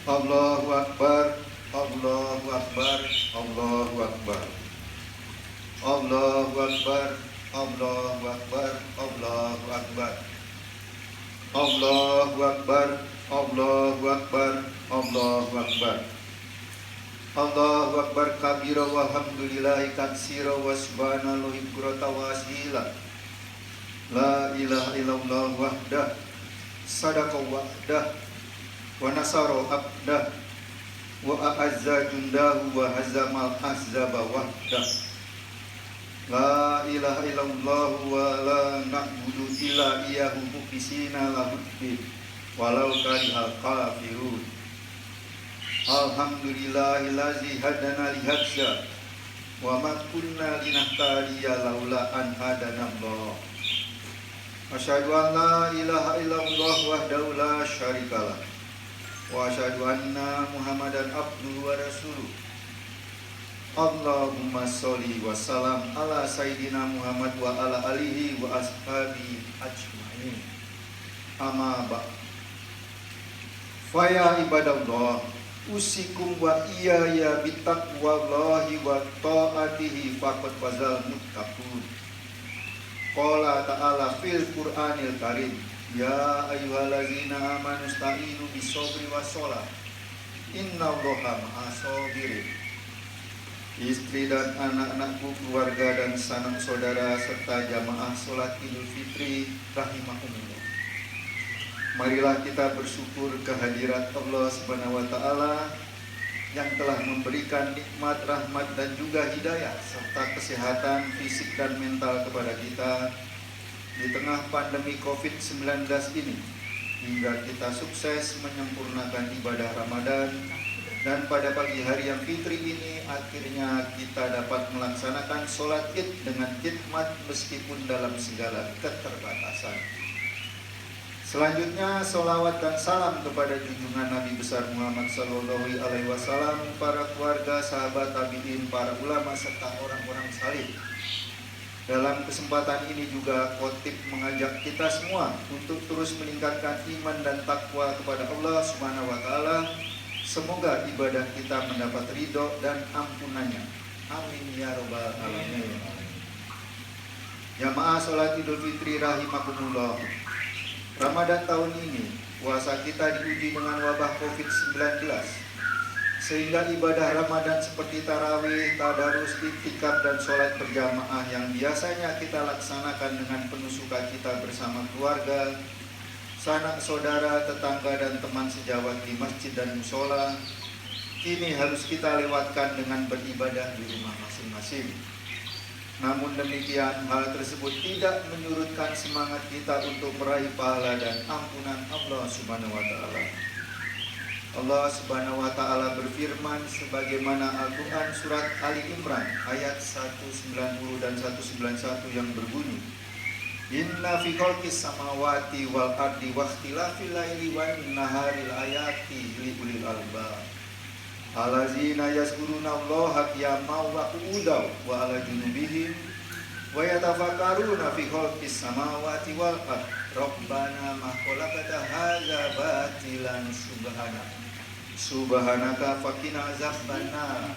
Allahu Akbar, Allahu Akbar, Allahu Akbar. Allahu Akbar, Allahu Akbar, Allahu Akbar. Allahu Akbar, Allahu Akbar, Allahu Akbar. Allahu Akbar kabira walhamdulillahi katsira wa subhanallahi bukrata wa asila. La ilaha illallah wahdah sadaqa wahdah wa nasara abdah wa a'azza jundahu wa hazamal ahzaba wahdah. La ilaha illallah wa la na'budu illa iyyahu mukhlisina lahuddin walau karihal kafirun. Alhamdulillahillazi hadana li hadza wa ma kunna linahtadiya laula an hadana Allah. Asyhadu an la ilaha illallah wahdahu la syarikalah wa asyhadu anna Muhammadan abduhu wa rasuluh. Allahumma sholli wa salam ala sayyidina Muhammad wa ala alihi wa ashabihi ajma'in. Amma ba'd. Fa ya ibadallah, usikum wa iyaya bitaqwallahi wa ta'atihi faqad fazal muttaqun. Qala ta'ala fil Qur'anil Karim, ya ayyuhallazina amanu ista'inu bis-sabri was-shalah innallaha ma'as sabirin. Istri dan anak-anakku, keluarga dan sanak saudara serta jamaah salat Idul Fitri rahimakumullah. Marilah kita bersyukur kehadirat Allah Subhanahu wa taala yang telah memberikan nikmat, rahmat dan juga hidayah serta kesehatan fisik dan mental kepada kita di tengah pandemi COVID-19 ini, hingga kita sukses menyempurnakan ibadah Ramadan. Dan pada pagi hari yang fitri ini akhirnya kita dapat melaksanakan sholat id dengan hikmat meskipun dalam segala keterbatasan. Selanjutnya sholawat dan salam kepada junjungan Nabi besar Muhammad Sallallahu Alaihi Wasallam, para keluarga, sahabat tabiin, para ulama serta orang-orang salih. Dalam kesempatan ini juga khotib mengajak kita semua untuk terus meningkatkan iman dan takwa kepada Allah Subhanahu Wa Taala. Semoga ibadah kita mendapat ridho dan ampunannya. Amin ya robbal alamin. Jamaah sholat Idul Fitri rahimakumullah. Ramadan tahun ini puasa kita diuji dengan wabah COVID-19, sehingga ibadah Ramadan seperti tarawih, tadarus, iktikaf dan sholat berjamaah yang biasanya kita laksanakan dengan penuh sukacita bersama keluarga, sanak saudara, tetangga dan teman sejawat di masjid dan musola, kini harus kita lewatkan dengan beribadah di rumah masing-masing. Namun demikian, hal tersebut tidak menyurutkan semangat kita untuk meraih pahala dan ampunan Allah Subhanahu wa taala. Allah Subhanahu wa taala berfirman sebagaimana Al-Qur'an surat Ali Imran ayat 190 dan 191 yang berbunyi, Inna fi khalqis samawati wal ardi wakhtilafil laili wan nahari ayati li ulil albab. Allazina yazkuruna Allaha qiyaman wa qu'udan wa ala junubihim wa yatafakkaruna fi khalqis samawati wal ardi rabbana ma khalaqta hadza batilan subhanaka faqina azabannar.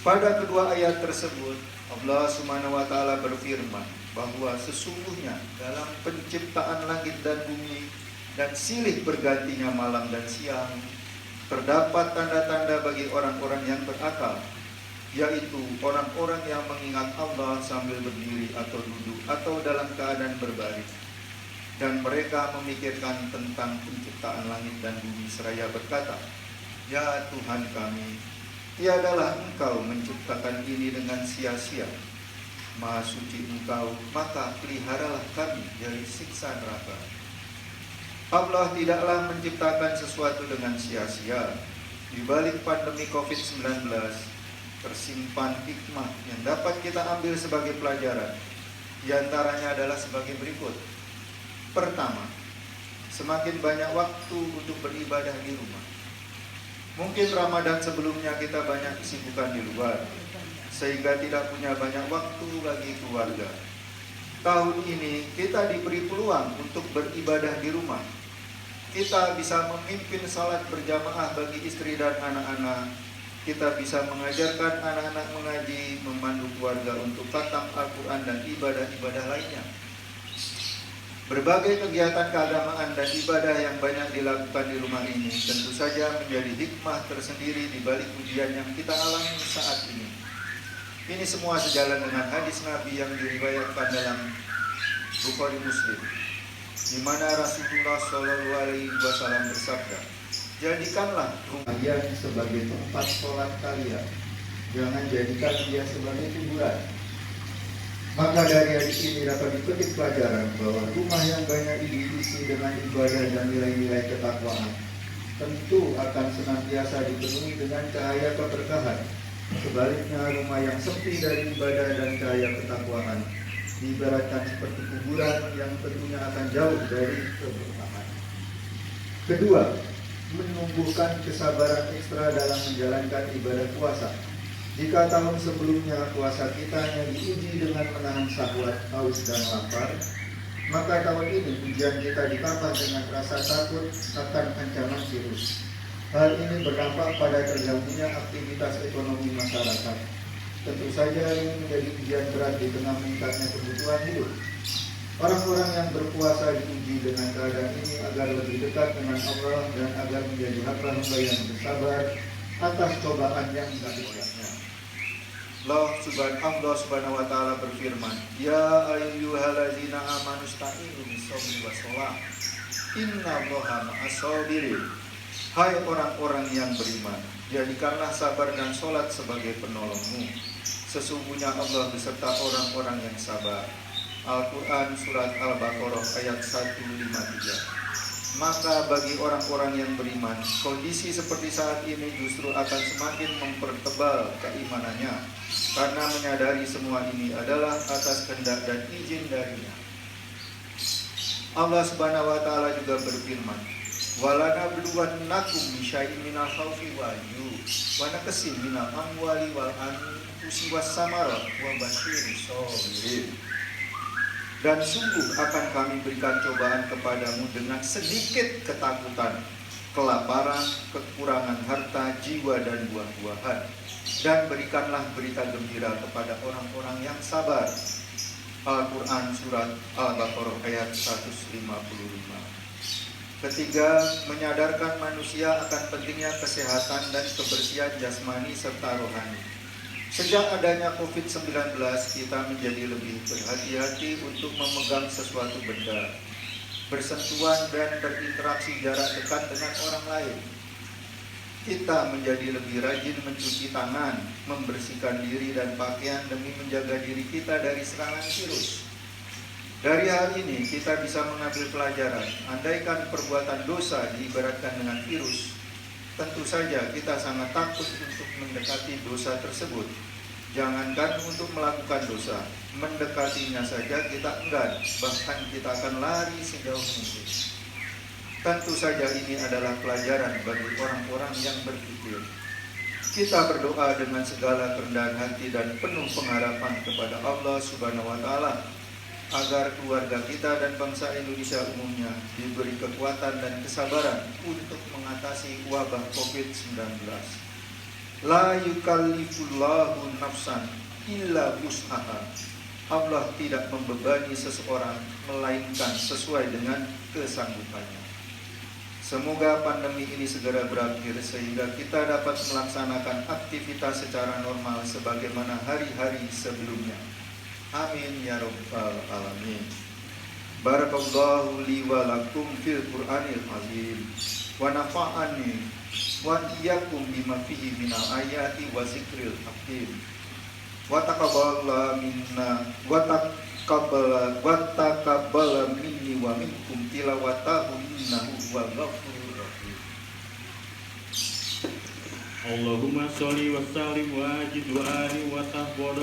Pada kedua ayat tersebut Allah Subhanahu wa taala berfirman bahwa sesungguhnya dalam penciptaan langit dan bumi dan silih bergantinya malam dan siang terdapat tanda-tanda bagi orang-orang yang berakal, yaitu orang-orang yang mengingat Allah sambil berdiri atau duduk atau dalam keadaan berbaring, dan mereka memikirkan tentang penciptaan langit dan bumi seraya berkata, Ya Tuhan kami, tiadalah Engkau menciptakan ini dengan sia-sia. Maha suci Engkau, maka peliharalah kami dari siksa neraka. Allah tidaklah menciptakan sesuatu dengan sia-sia. Di balik pandemi COVID-19 tersimpan hikmah yang dapat kita ambil sebagai pelajaran. Di antaranya adalah sebagai berikut. Pertama, semakin banyak waktu untuk beribadah di rumah. Mungkin Ramadan sebelumnya kita banyak kesibukan di luar, sehingga tidak punya banyak waktu bagi keluarga. Tahun ini kita diberi peluang untuk beribadah di rumah. Kita bisa memimpin salat berjamaah bagi istri dan anak-anak. Kita bisa mengajarkan anak-anak mengaji, memandu keluarga untuk khatam Al-Quran dan ibadah-ibadah lainnya. Berbagai kegiatan keagamaan dan ibadah yang banyak dilakukan di rumah ini tentu saja menjadi hikmah tersendiri di balik ujian yang kita alami saat ini. Ini semua sejalan dengan hadis Nabi yang diriwayatkan dalam Bukhari Muslim, di mana Rasulullah SAW bersabda, jadikanlah rumah kalian sebagai tempat sholat kalian, jangan jadikan dia sebagai kuburan. Maka dari hadis ini dapat dipetik pelajaran bahwa rumah yang banyak diisi dengan ibadah dan nilai-nilai ketakwaan tentu akan senantiasa dipenuhi dengan cahaya keberkahan. Sebaliknya, rumah yang sepi dari ibadah dan cahaya ketakwaan diibaratkan seperti kuburan yang tentunya akan jauh dari keberkahan. Kedua, menumbuhkan kesabaran ekstra dalam menjalankan ibadah puasa. Jika tahun sebelumnya puasa kita hanya diuji dengan menahan syahwat, haus, dan lapar, maka tahun ini ujian kita ditambah dengan rasa takut akan ancaman virus. Hal ini berdampak pada terganggunya aktivitas ekonomi masyarakat. Tentu saja ini menjadi ujian berat di tengah meningkatnya kebutuhan hidup. Orang-orang yang berpuasa diuji dengan keadaan ini agar lebih dekat dengan Allah dan agar menjadi hamba-hamba yang bersabar atas cobaan yang dihadapkannya. Allah Subhanahu wa taala berfirman, "Ya ayyuhallazina amanu ista'inu bis-sabri was-shalah. Innallaha ma'as-sabirin." Hai orang-orang yang beriman, jadikanlah sabar dan sholat sebagai penolongmu. Sesungguhnya Allah beserta orang-orang yang sabar. Al-Quran Surat Al-Baqarah ayat 153. Maka bagi orang-orang yang beriman, kondisi seperti saat ini justru akan semakin mempertebal keimanannya, karena menyadari semua ini adalah atas kehendak dan izin darinya. Allah Subhanahu wa taala juga berfirman, "Walanabluwannakum bisyai'in minal khaufi wal ju' wa naqsin minal amwali wal anfusi was samarat wa basyiris shabirin." Dan sungguh akan kami berikan cobaan kepadamu dengan sedikit ketakutan, kelaparan, kekurangan harta, jiwa, dan buah-buahan. Dan berikanlah berita gembira kepada orang-orang yang sabar. Al-Quran Surat Al-Baqarah ayat 155. Ketiga, menyadarkan manusia akan pentingnya kesehatan dan kebersihan jasmani serta rohani. Sejak adanya COVID-19, kita menjadi lebih berhati-hati untuk memegang sesuatu benda, bersentuhan dan berinteraksi jarak dekat dengan orang lain. Kita menjadi lebih rajin mencuci tangan, membersihkan diri dan pakaian demi menjaga diri kita dari serangan virus. Dari hal ini kita bisa mengambil pelajaran, andaikan perbuatan dosa diibaratkan dengan virus, tentu saja kita sangat takut untuk mendekati dosa tersebut. Jangankan untuk melakukan dosa, mendekatinya saja kita enggan, bahkan kita akan lari sejauh mungkin. Tentu saja ini adalah pelajaran bagi orang-orang yang berpikir. Kita berdoa dengan segala kerendahan hati dan penuh pengharapan kepada Allah Subhanahu wa taala agar keluarga kita dan bangsa Indonesia umumnya diberi kekuatan dan kesabaran untuk mengatasi wabah COVID-19. La yukallifullahu nafsan illa wus'aha. Allah tidak membebani seseorang melainkan sesuai dengan kesanggupannya. Semoga pandemi ini segera berakhir sehingga kita dapat melaksanakan aktivitas secara normal sebagaimana hari-hari sebelumnya. Amin ya rabbal alamin. Barakallahu li wa lakum fil Qur'anil azim wa nafa'ani wa iyyakum bima fihi minal ayati wa zikril hakim. Wa taqabbala minna wa taqabbala minni wa minkum tilawatahu innahu huwal ghafurur rahim. Allahumma sholli wa sallim wa ajid wa ari wa tabdol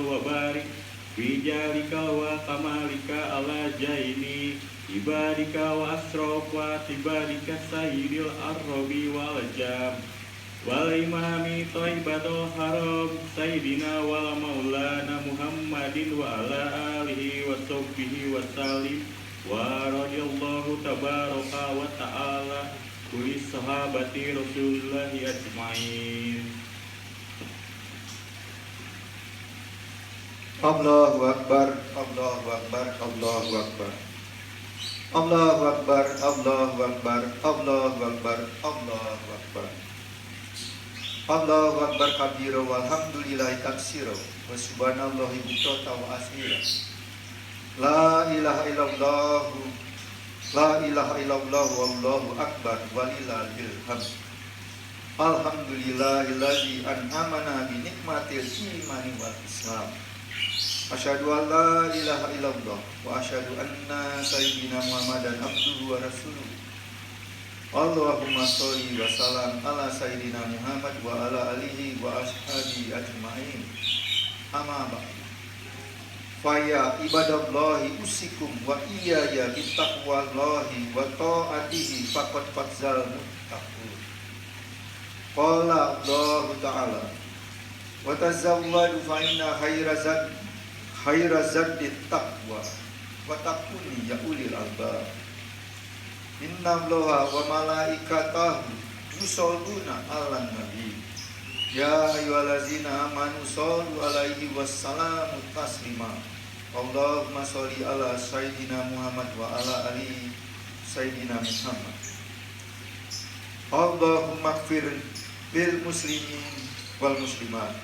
wa barik fi jalika wa kamalika ala jaini ibadika wa asrof wa tibadika sayyidil arrobi wal jam wal imami thaybatul haram sayyidina wal maulana Muhammadin wa ala alihi wa sahbihi wa sallim wa radiyallahu tabaraka wa ta'ala kulis sahabati Rasulillahi ajma'in. Allahu Akbar, Allahu Akbar, Allahu Akbar. Allahu Akbar, Allahu Akbar, Allahu Akbar, Allahu Akbar. Allahu Akbar kabira walhamdulillahi katsira wa subhanallahi bukratan wa asira. La ilaha illallah, la ilaha illallah, wallahu akbar walillahil hamd. Alhamdulillahilladzi an'amana bi nikmatil imani wal islam. Asyhadu an la ilaha illallah wa asyhadu anna sayyidina Muhammadan abduhu wa rasuluh. Allahumma sholli wa salam ala sayyidina Muhammad wa ala alihi wa ashabi ajma'in. Amma ba'du. Faya ibadallahi usikum wa iyaya bittaqwallahi wa ta'atihi faqad fazal muttaqun. Qala Allah ta'ala wa tazawwadu fa inna khairaz zadi taqwa wa taquni ya ulil albab. Inna Allaha wa malaikatahu yusholluna 'alan nabi. Ya ayyuhallazina amanu shollu 'alaihi wasallamu taslima. Allahumma sholli ala sayyidina Muhammad wa ala ali sayyidina Muhammad. Allahumma ighfir lil muslimin wal muslimat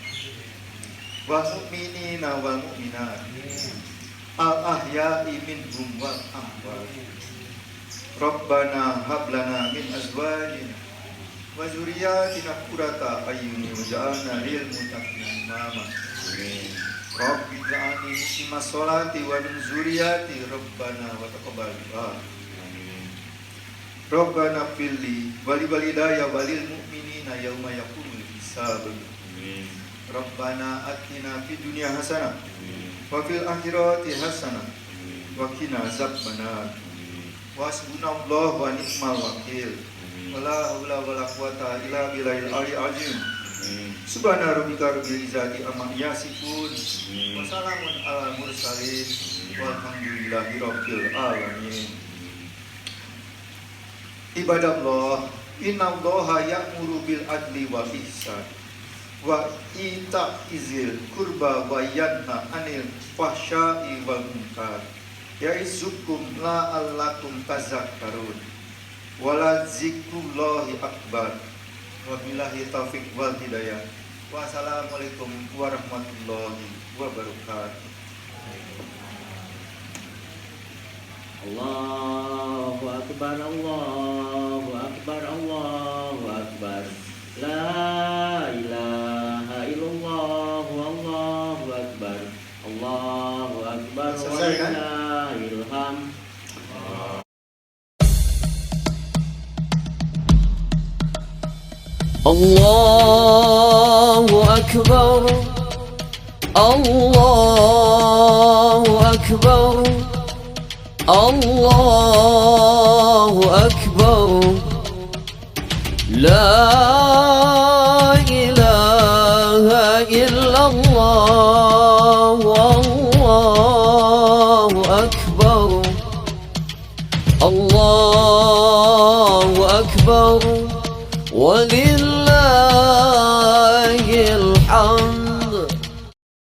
wal mu'minina wal mu'minat al ahya'i minhum wal amwat. Rabbana hab lana min azwajina wa dzurriyyatina qurrata a'yun waj'alna lil muttaqina imama. Amin. Rabbi ij'alni muqimas sholati wa min dzurriyyati Rabbana wa taqabbal du'a. Amin. Rabbana fili wali walidayya walil mu'minina yauma yaqumul hisab. Amin. Rabbana atina fid dunya hasanah Amin. wa fil akhirati hasanah Amin. wa qina azabannar. Amin. Hasbunallahu wa ni'mal wakil. Wala haula wala quwata illa billahil aliyyil azim. Subhana rabbika rabbil izzati amma yasifun. Wa salamun alal mursalin. Walhamdulillahi rabbil alamin. Ibadallah, innallaha ya'muru bil adli wal ihsan wa ita'izil qurba wa yanha 'anil fahsya'i wal munkar. Ya'izukum la'allakum tazakkarun. Wala zikrullahi akbar. Wabillahi taufiq wal hidayah. Wassalamualaikum warahmatullahi wabarakatuh. Allahu Akbar, Allahu Akbar, Allahu Akbar. La ilaha illallah, Allahu Akbar, Allahu Akbar. Selesai, kan? Walillahil hamd. Allahu Akbar, Allahu Akbar, Allah